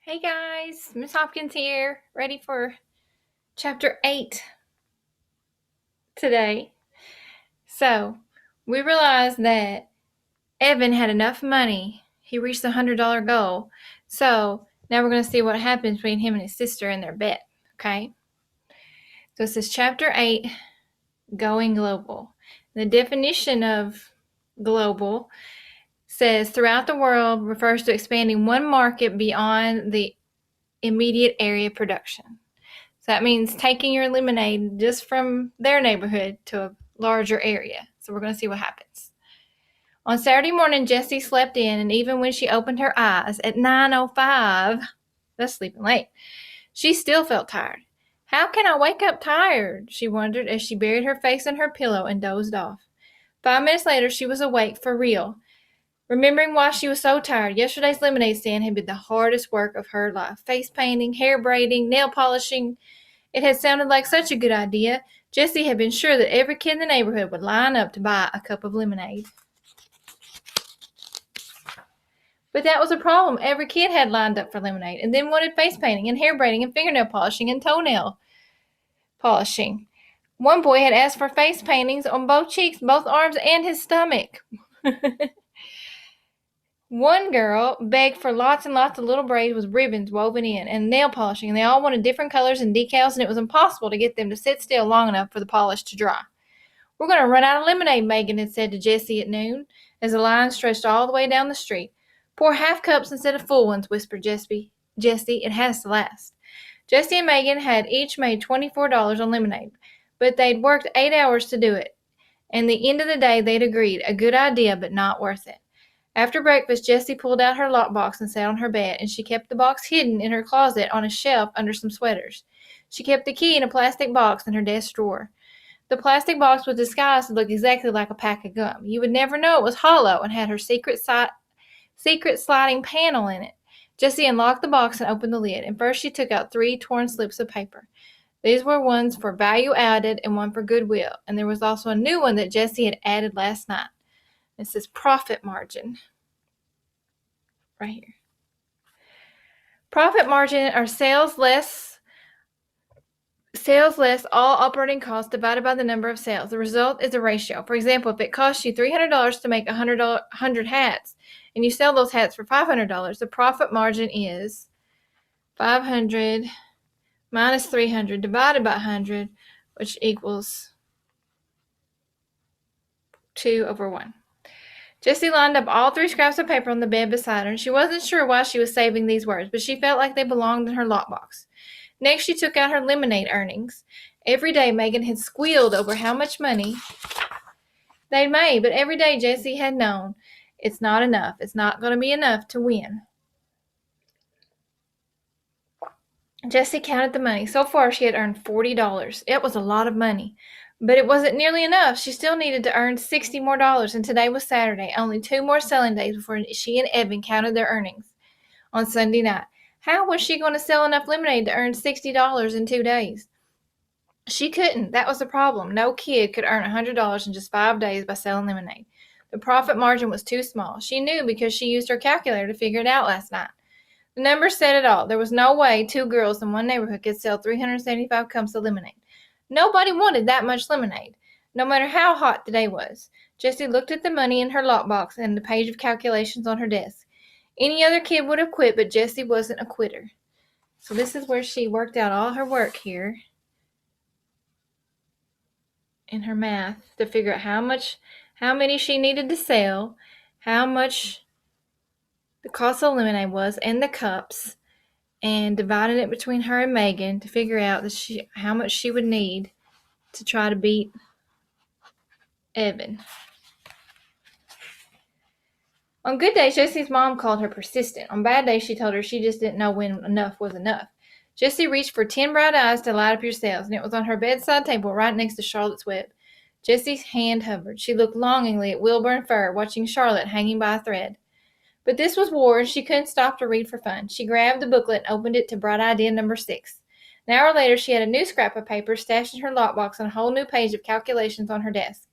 Hey guys, Miss Hopkins here, ready for chapter 8 today. So, we realized that Evan had enough money. He reached the $100 goal. So, now we're going to see what happens between him and his sister in their bet, okay? So, this is chapter 8, Going Global. The definition of global says throughout the world refers to expanding one market beyond the immediate area of production. So that means taking your lemonade just from their neighborhood to a larger area. So we're going to see what happens. On Saturday morning, Jessie slept in, and even when she opened her eyes at 9:05, that's sleeping late, she still felt tired. How can I wake up tired? She wondered as she buried her face in her pillow and dozed off. 5 minutes later, she was awake for real. Remembering why she was so tired, yesterday's lemonade stand had been the hardest work of her life. Face painting, hair braiding, nail polishing. It had sounded like such a good idea. Jessie had been sure that every kid in the neighborhood would line up to buy a cup of lemonade. But that was a problem. Every kid had lined up for lemonade and then wanted face painting and hair braiding and fingernail polishing and toenail polishing. One boy had asked for face paintings on both cheeks, both arms, and his stomach. One girl begged for lots and lots of little braids with ribbons woven in and nail polishing, and they all wanted different colors and decals, and it was impossible to get them to sit still long enough for the polish to dry. We're going to run out of lemonade, Megan had said to Jessie at noon, as the line stretched all the way down the street. Pour half cups instead of full ones, whispered Jessie. It has to last. Jessie and Megan had each made $24 on lemonade, but they'd worked 8 hours to do it, and the end of the day they'd agreed, a good idea, but not worth it. After breakfast, Jessie pulled out her lockbox and sat on her bed, and she kept the box hidden in her closet on a shelf under some sweaters. She kept the key in a plastic box in her desk drawer. The plastic box was disguised to look exactly like a pack of gum. You would never know it was hollow and had her secret sliding panel in it. Jessie unlocked the box and opened the lid, and first she took out 3 torn slips of paper. These were ones for value added and one for goodwill, and there was also a new one that Jessie had added last night. It says profit margin right here. Profit margin are sales less all operating costs divided by the number of sales. The result is a ratio. For example, if it costs you $300 to make 100 hats and you sell those hats for $500, the profit margin is 500 minus 300 divided by 100, which equals 2/1. Jessie lined up all 3 scraps of paper on the bed beside her, and she wasn't sure why she was saving these words, but she felt like they belonged in her lockbox. Next, she took out her lemonade earnings. Every day, Megan had squealed over how much money they made, but every day Jessie had known it's not enough. It's not going to be enough to win. Jessie counted the money. So far, she had earned $40. It was a lot of money, but it wasn't nearly enough. She still needed to earn $60 more, and today was Saturday. Only 2 more selling days before she and Evan counted their earnings on Sunday night. How was she going to sell enough lemonade to earn $60 in 2 days? She couldn't. That was the problem. No kid could earn $100 in just 5 days by selling lemonade. The profit margin was too small. She knew because she used her calculator to figure it out last night. The numbers said it all. There was no way 2 girls in one neighborhood could sell 375 cups of lemonade. Nobody wanted that much lemonade, no matter how hot the day was. Jessie looked at the money in her lockbox and the page of calculations on her desk. Any other kid would have quit, but Jessie wasn't a quitter. So this is where she worked out all her work here in her math to figure out how many she needed to sell, how much the cost of lemonade was, and the cups, and divided it between her and Megan to figure out how much she would need to try to beat Evan. On good days, Jessie's mom called her persistent. On bad days, she told her she just didn't know when enough was enough. Jessie reached for 10 bright eyes to light up your sales, and it was on her bedside table right next to Charlotte's Web. Jessie's hand hovered. She looked longingly at Wilbur Fur, watching Charlotte hanging by a thread. But this was war, and she couldn't stop to read for fun. She grabbed the booklet and opened it to bright idea number 6. An hour later, she had a new scrap of paper stashed in her lockbox and a whole new page of calculations on her desk.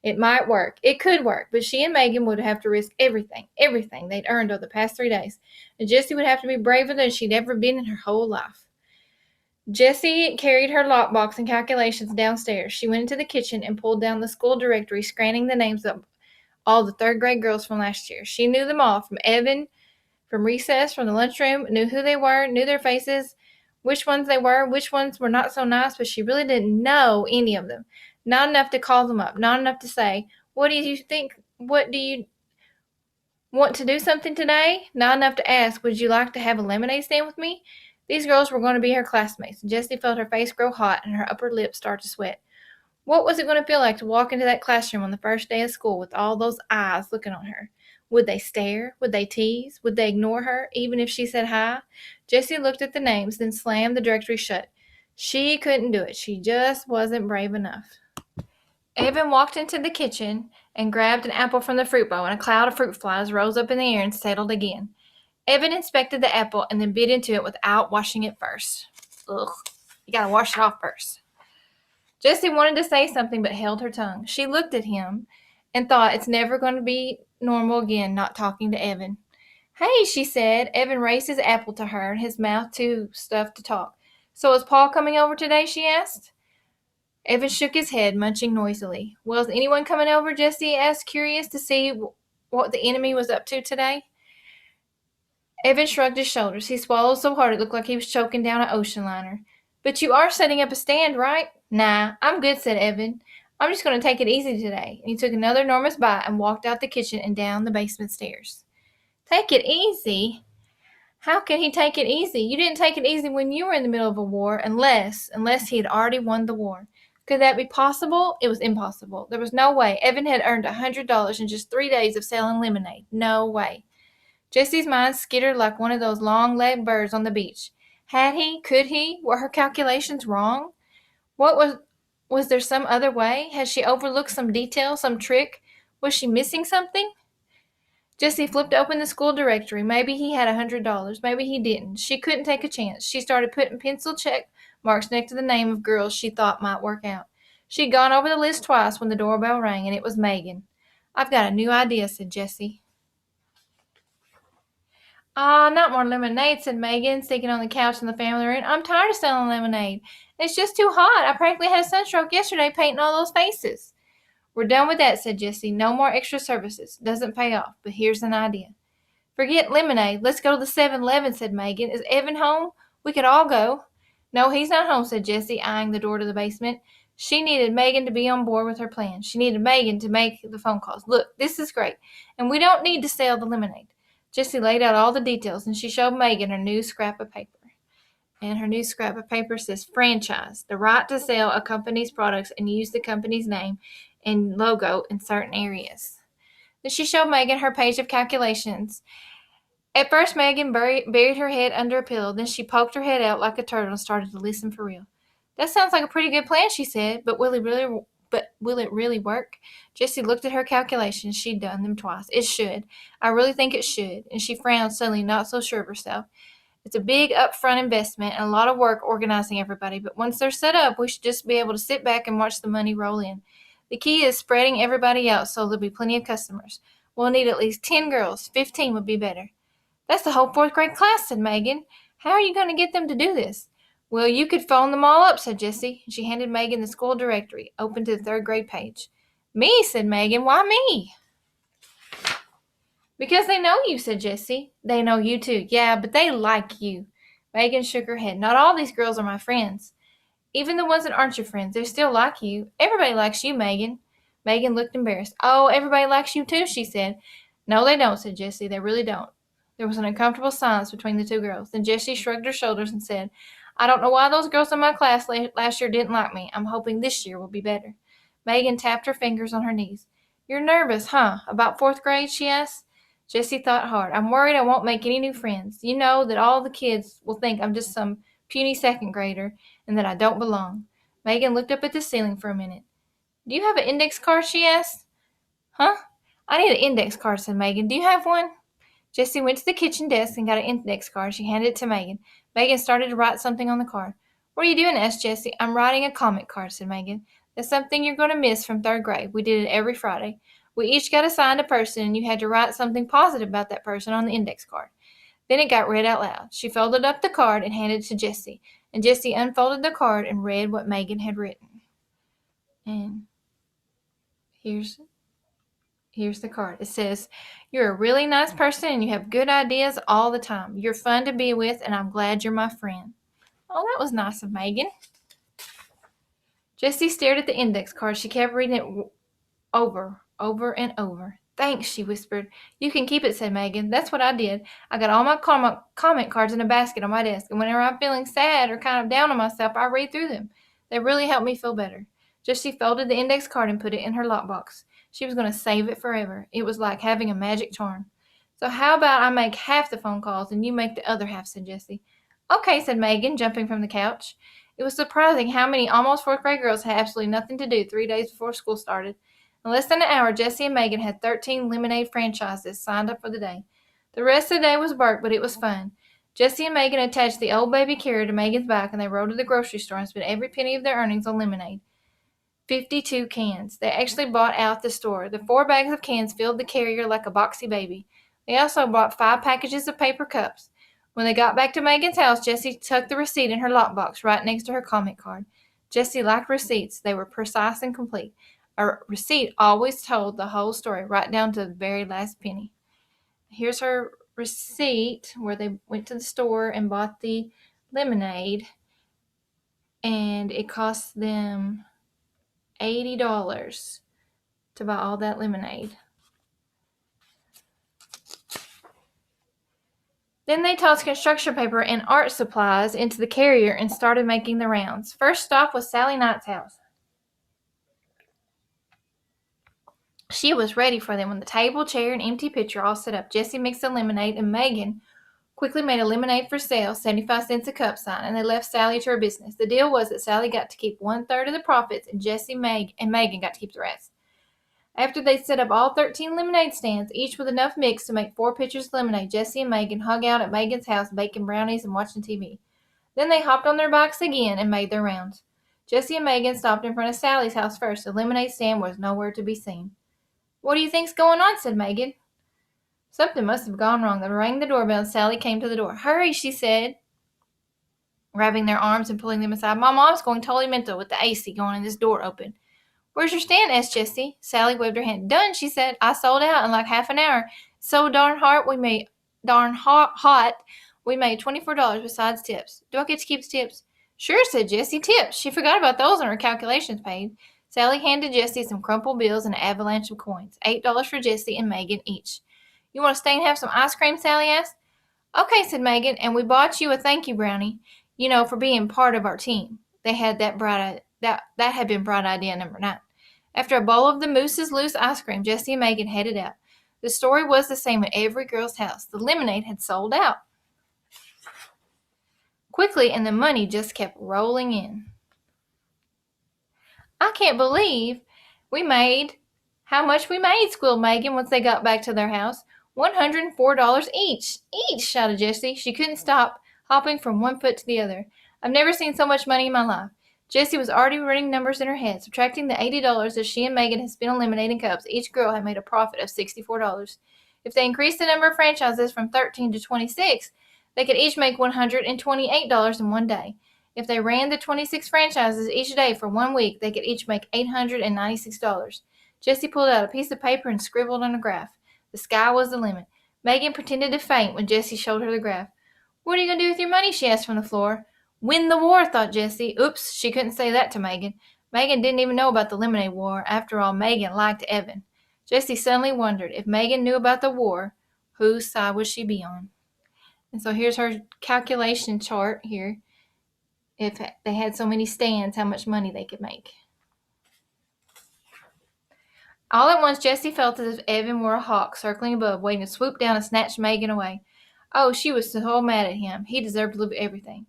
It might work. It could work, but she and Megan would have to risk everything they'd earned over the past 3 days. And Jessie would have to be braver than she'd ever been in her whole life. Jessie carried her lockbox and calculations downstairs. She went into the kitchen and pulled down the school directory, scanning the names of all the third grade girls from last year. She knew them all, from Evan, from recess, from the lunchroom, knew who they were, knew their faces, which ones they were, which ones were not so nice, but she really didn't know any of them. Not enough to call them up, not enough to say, what do you think, what do you want to do something today? Not enough to ask, would you like to have a lemonade stand with me? These girls were going to be her classmates, and Jessie felt her face grow hot and her upper lip start to sweat. What was it going to feel like to walk into that classroom on the first day of school with all those eyes looking on her? Would they stare? Would they tease? Would they ignore her, even if she said hi? Jessie looked at the names, then slammed the directory shut. She couldn't do it. She just wasn't brave enough. Evan walked into the kitchen and grabbed an apple from the fruit bowl, and a cloud of fruit flies rose up in the air and settled again. Evan inspected the apple and then bit into it without washing it first. Ugh, you gotta wash it off first. Jessie wanted to say something but held her tongue. She looked at him and thought, it's never going to be normal again not talking to Evan. Hey, she said. Evan raised his apple to her, his mouth too stuffed to talk. So is Paul coming over today? She asked. Evan shook his head, munching noisily. Well, is anyone coming over? Jessie asked, curious to see what the enemy was up to today. Evan shrugged his shoulders. He swallowed so hard it looked like he was choking down an ocean liner. But you are setting up a stand, right? Nah, I'm good, said Evan. I'm just going to take it easy today. And he took another enormous bite and walked out the kitchen and down the basement stairs. Take it easy? How can he take it easy? You didn't take it easy when you were in the middle of a war, unless he had already won the war. Could that be possible? It was impossible. There was no way. Evan had earned $100 in just 3 days of selling lemonade. No way. Jessie's mind skittered like one of those long-legged birds on the beach. Had he? Could he? Were her calculations wrong? Was there some other way? Had she overlooked some detail, some trick? Was she missing something? Jessie flipped open the school directory. Maybe he had $100. Maybe he didn't. She couldn't take a chance. She started putting pencil check marks next to the name of girls she thought might work out. She'd gone over the list twice when the doorbell rang, and it was Megan. I've got a new idea, said Jessie. Not more lemonade, said Megan, sitting on the couch in the family room. I'm tired of selling lemonade. It's just too hot. I practically had a sunstroke yesterday painting all those faces. We're done with that, said Jessie. No more extra services. Doesn't pay off, but here's an idea. Forget lemonade. Let's go to the 7-Eleven, said Megan. Is Evan home? We could all go. No, he's not home, said Jessie, eyeing the door to the basement. She needed Megan to be on board with her plan. She needed Megan to make the phone calls. Look, this is great, and we don't need to sell the lemonade. Jessie laid out all the details, and she showed Megan her new scrap of paper. And her new scrap of paper says franchise, the right to sell a company's products and use the company's name and logo in certain areas. Then she showed Megan her page of calculations. At first, Megan buried her head under a pillow. Then she poked her head out like a turtle and started to listen for real. That sounds like a pretty good plan, she said, but will it really work? Jessie looked at her calculations. She'd done them twice. It should. I really think it should. And she frowned, suddenly not so sure of herself. It's a big upfront investment and a lot of work organizing everybody, but once they're set up, we should just be able to sit back and watch the money roll in. The key is spreading everybody out so there'll be plenty of customers. We'll need at least 10 girls. 15 would be better. That's the whole 4th grade class, said Megan. How are you going to get them to do this? Well, you could phone them all up, said Jessie. She handed Megan the school directory, open to the 3rd grade page. Me, said Megan. Why me? Because they know you, said Jessie. They know you too. Yeah, but they like you. Megan shook her head. Not all these girls are my friends. Even the ones that aren't your friends, they still like you. Everybody likes you, Megan. Megan looked embarrassed. Oh, everybody likes you too, she said. No, they don't, said Jessie. They really don't. There was an uncomfortable silence between the two girls. Then Jessie shrugged her shoulders and said, I don't know why those girls in my class last year didn't like me. I'm hoping this year will be better. Megan tapped her fingers on her knees. You're nervous, huh? About 4th grade, she asked. Jessie thought hard. I'm worried I won't make any new friends. You know that all the kids will think I'm just some puny 2nd grader and that I don't belong. Megan looked up at the ceiling for a minute. Do you have an index card, she asked. Huh? I need an index card, said Megan. Do you have one? Jessie went to the kitchen desk and got an index card. She handed it to Megan. Megan started to write something on the card. What are you doing? Asked Jessie. I'm writing a comment card, said Megan. It's something you're going to miss from 3rd grade. We did it every Friday. We each got assigned a person, and you had to write something positive about that person on the index card. Then it got read out loud. She folded up the card and handed it to Jessie, and Jessie unfolded the card and read what Megan had written. And here's the card. It says, "You're a really nice person and you have good ideas all the time. You're fun to be with, and I'm glad you're my friend." Oh, that was nice of Megan. Jessie stared at the index card. She kept reading it over and over. "Thanks," she whispered. "You can keep it," said Megan. "That's what I did. I got all my comment cards in a basket on my desk, and whenever I'm feeling sad or kind of down on myself, I read through them. They really help me feel better." Jessie folded the index card and put it in her lockbox. She was going to save it forever. It was like having a magic charm. "So how about I make half the phone calls and you make the other half," said Jessie. "Okay," said Megan, jumping from the couch. It was surprising how many almost 4th grade girls had absolutely nothing to do 3 days before school started. In less than an hour, Jessie and Megan had 13 lemonade franchises signed up for the day. The rest of the day was work, but it was fun. Jessie and Megan attached the old baby carrier to Megan's back, and they rode to the grocery store and spent every penny of their earnings on lemonade. 52 cans. They actually bought out the store. The 4 bags of cans filled the carrier like a boxy baby. They also bought 5 packages of paper cups. When they got back to Megan's house, Jessie tucked the receipt in her lockbox right next to her comment card. Jessie liked receipts. They were precise and complete. A receipt always told the whole story, right down to the very last penny. Here's her receipt where they went to the store and bought the lemonade, and it cost them $80 to buy all that lemonade. Then they tossed construction paper and art supplies into the carrier and started making the rounds. First stop was Sally Knight's house. She was ready for them when the table, chair, and empty pitcher all set up. Jessie mixed the lemonade, and Megan quickly made a lemonade for sale, 75 cents a cup sign, and they left Sally to her business. The deal was that Sally got to keep 1/3 of the profits, and Jessie, and Megan got to keep the rest. After they set up all 13 lemonade stands, each with enough mix to make 4 pitchers of lemonade, Jessie and Megan hung out at Megan's house baking brownies and watching TV. Then they hopped on their bikes again and made their rounds. Jessie and Megan stopped in front of Sally's house first. The lemonade stand was nowhere to be seen. "What do you think's going on?" said Megan. Something must have gone wrong. They rang the doorbell and Sally came to the door. "Hurry," she said, grabbing their arms and pulling them aside. "My mom's going totally mental with the AC going and this door open." "Where's your stand?" asked Jessie. Sally waved her hand. "Done," she said. "I sold out in like half an hour. So darn hot we made $24 besides tips." "Do I get to keep the tips?" "Sure," said Jessie. "Tips. She forgot about those on her calculations page." Sally handed Jessie some crumpled bills and an avalanche of coins. $8 for Jessie and Megan each. "You want to stay and have some ice cream?" Sally asked. "Okay," said Megan, "and we bought you a thank you brownie, for being part of our team." They had that had been bright idea number 9. After a bowl of the Moose's Loose ice cream, Jessie and Megan headed out. The story was the same at every girl's house. The lemonade had sold out quickly, and the money just kept rolling in. "I can't believe how much we made," squealed Megan once they got back to their house. $104 each. Each, shouted Jessie. She couldn't stop hopping from one foot to the other. "I've never seen so much money in my life." Jessie was already running numbers in her head. Subtracting the $80 that she and Megan had spent on lemonade and cups, each girl had made a profit of $64. If they increased the number of franchises from 13 to 26, they could each make $128 in one day. If they ran the 26 franchises each day for 1 week, they could each make $896. Jessie pulled out a piece of paper and scribbled on a graph. The sky was the limit. Megan pretended to faint when Jessie showed her the graph. "What are you going to do with your money?" she asked from the floor. "Win the war," thought Jessie. Oops, she couldn't say that to Megan. Megan didn't even know about the lemonade war. After all, Megan liked Evan. Jessie suddenly wondered, if Megan knew about the war, whose side would she be on? And so here's her calculation chart here. If they had so many stands, how much money they could make. All at once, Jessie felt as if Evan were a hawk circling above, waiting to swoop down and snatch Megan away. Oh, she was so mad at him. He deserved to lose everything.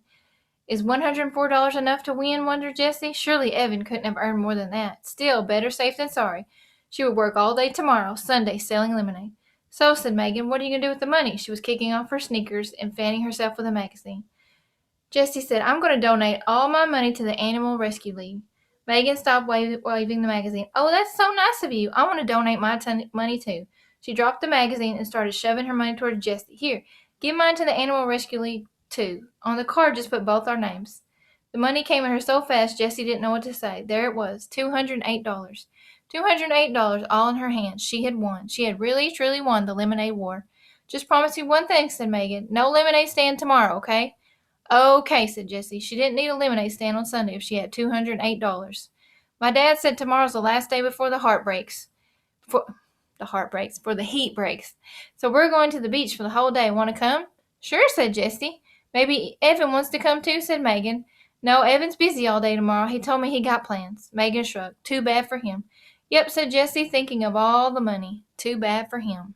Is $104 enough to win, wondered Jessie? Surely Evan couldn't have earned more than that. Still, better safe than sorry. She would work all day tomorrow, Sunday, selling lemonade. "So," said Megan, "what are you going to do with the money?" She was kicking off her sneakers and fanning herself with a magazine. Jessie said, "I'm going to donate all my money to the Animal Rescue League." Megan stopped waving the magazine. Oh, that's so nice of you. I want to donate my money too. She dropped the magazine and started shoving her money toward Jessie. Here, give mine to the Animal Rescue League too. On the card, just put both our names. The money came at her so fast, Jessie didn't know what to say. There it was, $208. $208 all in her hands. She had won. She had really, truly won the lemonade war. Just promise me one thing, said Megan. No lemonade stand tomorrow, okay? Okay, said Jessie. She didn't need a lemonade stand on Sunday if she had $208. My dad said tomorrow's the last day before the for the heat breaks. So we're going to the beach for the whole day. Want to come? Sure, said Jessie. Maybe Evan wants to come too, said Megan. No, Evan's busy all day tomorrow. He told me he got plans. Megan shrugged. Too bad for him. Yep, said Jessie, thinking of all the money. Too bad for him.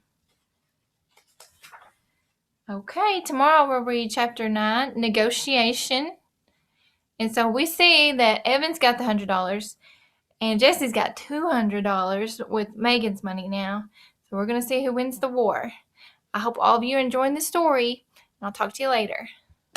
Okay, tomorrow we'll read chapter 9, Negotiation. And so we see that Evan's got the $100 and Jessie's got $200 with Megan's money now. So we're going to see who wins the war. I hope all of you are enjoying the story, and I'll talk to you later.